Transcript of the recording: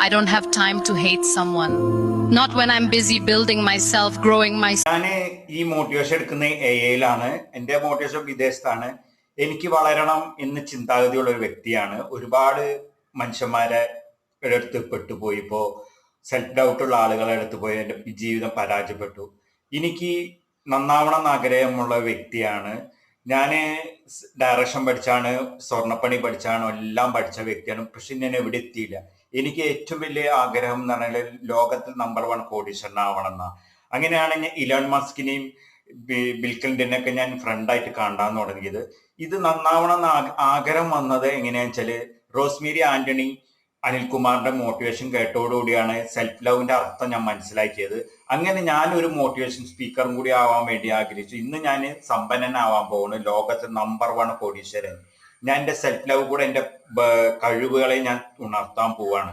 I don't have time to hate someone. Not when I'm busy building myself, growing myself. ഞാൻ ഈ motivation എടുക്കുന്ന എയിലാണ്. എൻ്റെ motivation വിദേശത്താണ്. എനിക്ക് വളരണം എന്ന് ചിന്താഗതിയുള്ള ഒരു വ്യക്തിയാണ്. ഒരുപാട് മനുഷ്യന്മാരെ അടുത്ത് പെട്ടുപോയി. ഇപ്പോൾ സെൽഫ് ഡൗട്ടുള്ള ആളുകളെ അടുത്ത് പോയി എൻ്റെ ജീവിതം പരാജയപ്പെട്ടു. എനിക്ക് നന്നാവണം എന്ന് ആഗ്രഹമുള്ള വ്യക്തിയാണ് ഞാൻ. ഡയറക്ഷൻ പഠിച്ചാണ്, സ്വർണ്ണപ്പണി പഠിച്ചാണ്, എല്ലാം പഠിച്ച വ്യക്തിയാണ്. പക്ഷെ ഞാൻ എവിടെ എത്തിയില്ല. എനിക്ക് ഏറ്റവും വലിയ ആഗ്രഹം എന്ന് പറഞ്ഞാൽ ലോകത്തിൽ നമ്പർ 1 കോടീശ്വരനാവണം എന്നാ. അങ്ങനെയാണ് ഞാൻ ഇലോൺ മസ്കിനെയും ബിൽ ക്ലിന്റനെയൊക്കെ ഞാൻ ഫ്രണ്ടായിട്ട് കാണാൻ തുടങ്ങിയത്. ഇത് നന്നാവണം എന്ന ആഗ്രഹം വന്നത് എങ്ങനെയാണെന്ന് വെച്ചാല് റോസ്മേരി ആന്റണി അനിൽകുമാറിന്റെ മോട്ടിവേഷൻ കേട്ടോടുകൂടിയാണ് സെൽഫ് ലവിന്റെ അർത്ഥം ഞാൻ മനസ്സിലാക്കിയത്. അങ്ങനെ ഞാൻ ഒരു മോട്ടിവേഷൻ സ്പീക്കറും കൂടി ആവാൻ വേണ്ടി ആഗ്രഹിച്ചു. ഇന്ന് ഞാൻ സമ്പന്നനാവാൻ പോകുന്നു, ലോകത്തെ നമ്പർ 1 കോടീശ്വരൻ. ഞാൻ എൻ്റെ സെൽഫ് ലവ് കൂടെ എൻ്റെ കഴിവുകളെ ഞാൻ ഉണർത്താൻ പോവാണ്.